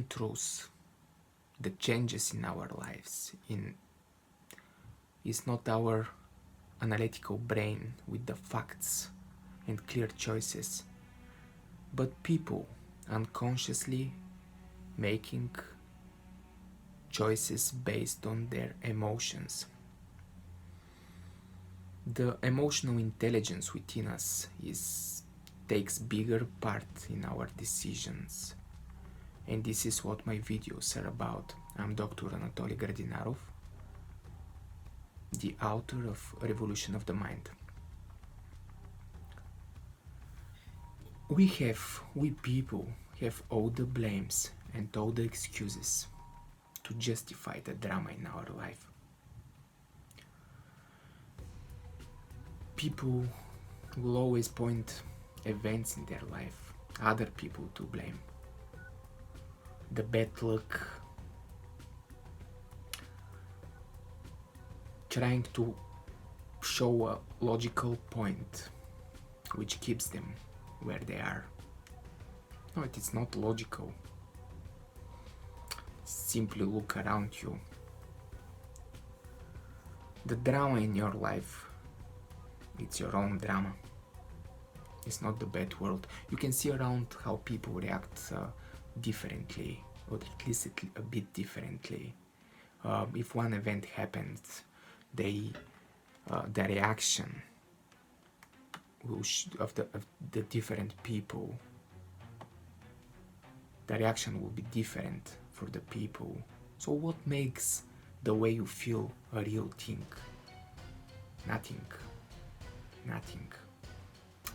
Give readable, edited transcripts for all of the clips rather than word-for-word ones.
main truth, the changes in our lives, is not our analytical brain with the facts and clear choices, but people unconsciously making choices based on their emotions. The emotional intelligence within us takes bigger part in our decisions, and this is what my videos are about. I'm Dr. Anatoli Gradinarov, the author of Revolution of the Mind. We people have all the blames and all the excuses to justify the drama in our life. People will always point events in their life, other people to blame. The bad luck, trying to show a logical point which keeps them where they are. No, it is not logical. Simply look around you. The drama in your life, it's your own drama. It's not the bad world. You can see around how people react differently, or at least a bit differently. If one event happens, the reaction of the different people, the reaction will be different for the people. So what makes the way you feel a real thing? Nothing.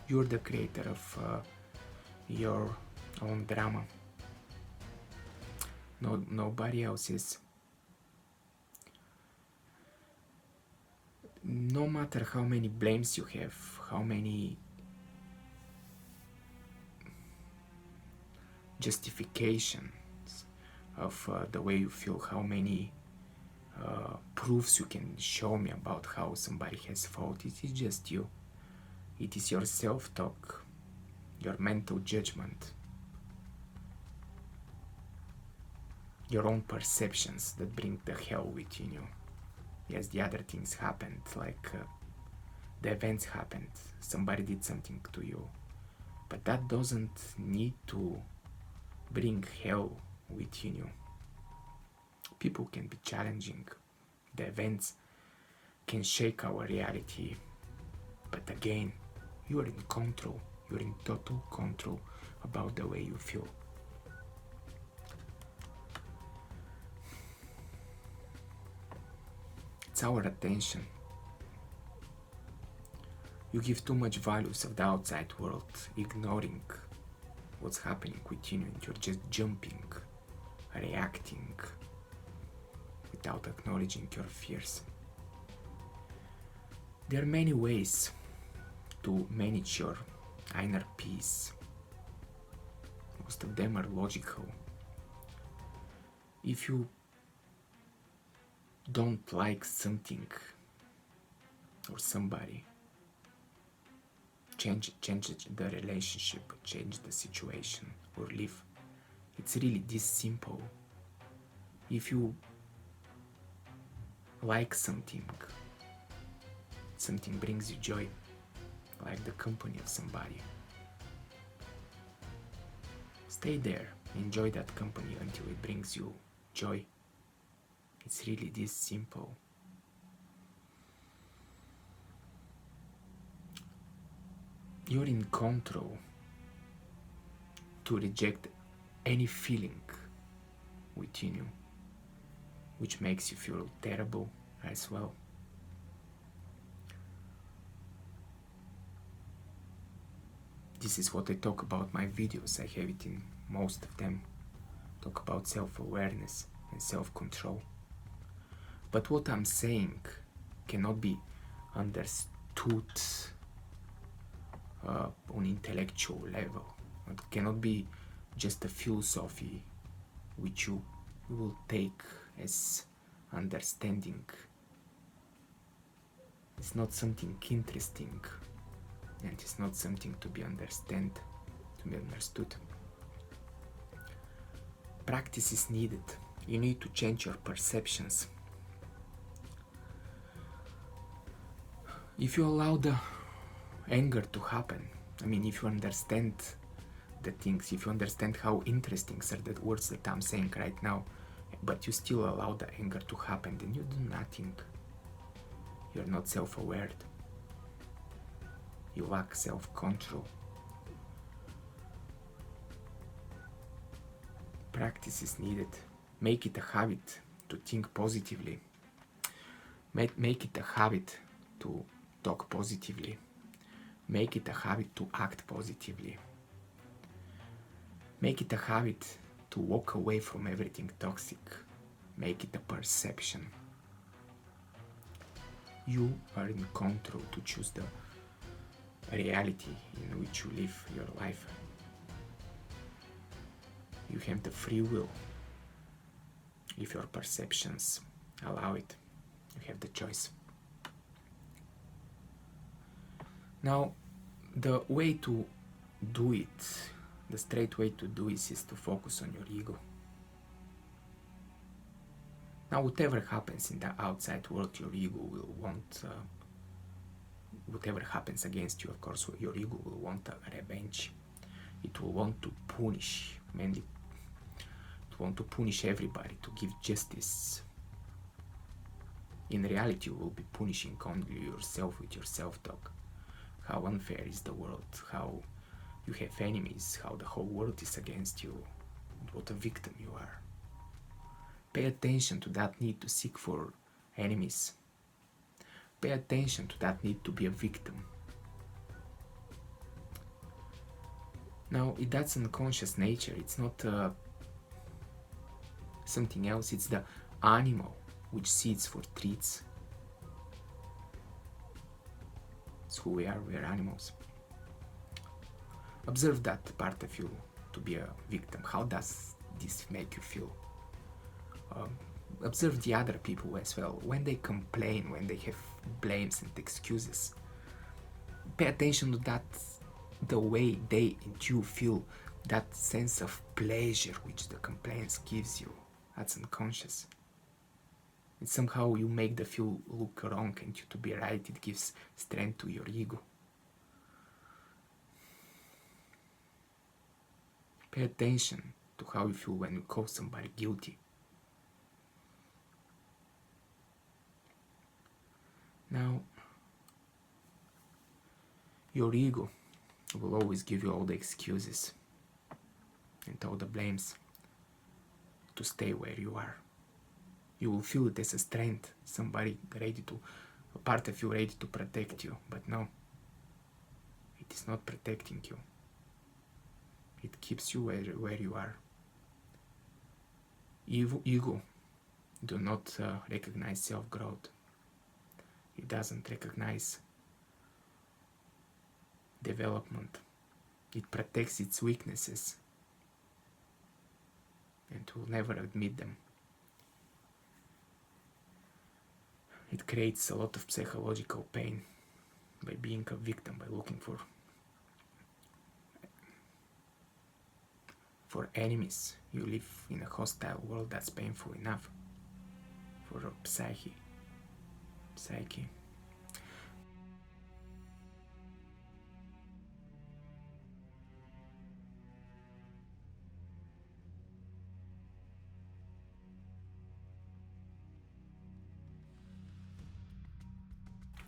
You're the creator of your own drama. Nobody else is. No matter how many blames you have, how many justifications of the way you feel, how many proofs you can show me about how somebody has fault, it is just you. It is your self-talk, your mental judgment, your own perceptions that bring the hell within you. Yes, the other things happened, like the events happened, somebody did something to you, but that doesn't need to bring hell within you. People can be challenging, the events can shake our reality, but again, you are in control, you're in total control about the way you feel. It's our attention. You give too much values of the outside world, ignoring what's happening within you, and you're just jumping, reacting, without acknowledging your fears. There are many ways to manage your inner peace. Most of them are logical. If you don't like something or somebody, change the relationship, change the situation, or leave. It's really this simple. If you like something brings you joy, like the company of somebody, stay there, enjoy that company until it brings you joy. It's really this simple. You're in control to reject any feeling within you which makes you feel terrible as well. This is what I talk about my videos. I have it in most of them. Talk about self-awareness and self-control. But what I'm saying cannot be understood on intellectual level. It cannot be just a philosophy which you will take as understanding. It's not something interesting, and it's not something to be understood. Practice is needed. You need to change your perceptions. If you allow the anger to happen, I mean, if you understand the things, if you understand how interesting are the words that I'm saying right now, but you still allow the anger to happen, then you do nothing. You're not self-aware. You lack self-control. Practice is needed. Make it a habit to think positively. Make it a habit to talk positively. Make it a habit to act positively. Make it a habit to walk away from everything toxic. Make it a perception. You are in control to choose the reality in which you live your life. You have the free will. If your perceptions allow it, you have the choice. Now, the way to do it, the straight way to do it is to focus on your ego. Now, whatever happens in the outside world, your ego will want, whatever happens against you, of course, your ego will want a revenge. It will want to punish, mainly it will want to punish everybody, to give justice. In reality, you will be punishing only yourself with your self-talk. How unfair is the world, how you have enemies, how the whole world is against you, and what a victim you are. Pay attention to that need to seek for enemies. Pay attention to that need to be a victim. Now, that's unconscious nature. It's not something else. It's the animal which seeks for treats. It's who we are. We are animals. Observe that part of you to be a victim. How does this make you feel? Observe the other people as well. When they complain, when they have blames and excuses, pay attention to that, the way they and you feel, that sense of pleasure which the complaints gives you. That's unconscious. And somehow you make the feel look wrong and you to be right. It gives strength to your ego. Pay attention to how you feel when you call somebody guilty. Now, your ego will always give you all the excuses and all the blames to stay where you are. You will feel it as a strength, somebody ready to, a part of you ready to protect you, but no, it is not protecting you. It keeps you where you are. Ego do not recognize self-growth. It doesn't recognize development. It protects its weaknesses and will never admit them. It creates a lot of psychological pain by being a victim, by looking for enemies. You live in a hostile world. That's painful enough for a psyche.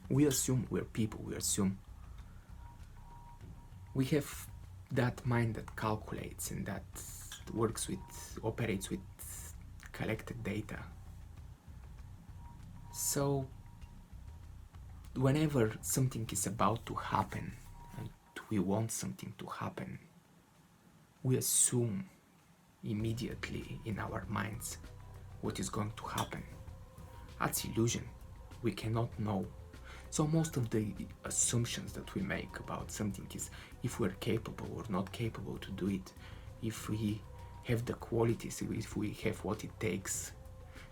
We assume we're people. We assume we have that mind that calculates and that operates with collected data. So whenever something is about to happen and we want something to happen, we assume immediately in our minds what is going to happen. That's illusion. We cannot know. So most of the assumptions that we make about something is if we're capable or not capable to do it, if we have the qualities, if we have what it takes.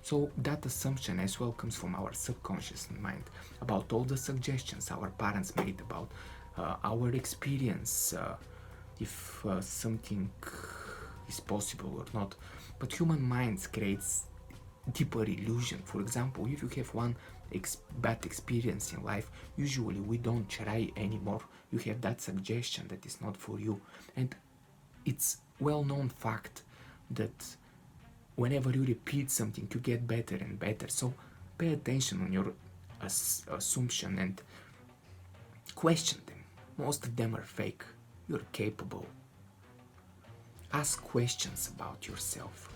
So that assumption as well comes from our subconscious mind about all the suggestions our parents made about our experience, if something is possible or not. But human minds creates deeper illusion. For example, if you have one bad experience in life, usually we don't try anymore. You have that suggestion that is not for you. And it's well-known fact that whenever you repeat something, you get better and better. So pay attention on your assumption and question them. Most of them are fake. You're capable. Ask questions about yourself.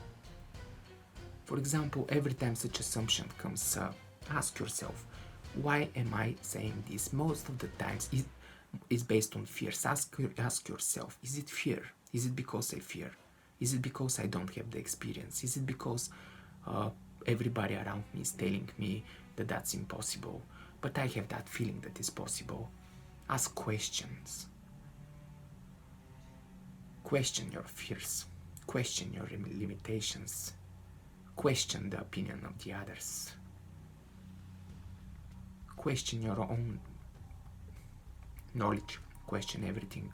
For example, every time such assumption comes up, ask yourself, why am I saying this? Most of the times it's based on fears. Ask yourself, is it fear? Is it because I fear? Is it because I don't have the experience? Is it because everybody around me is telling me that that's impossible, but I have that feeling that it's possible? Ask questions. Question your fears. Question your limitations. Question the opinion of the others. Question your own knowledge. Question everything.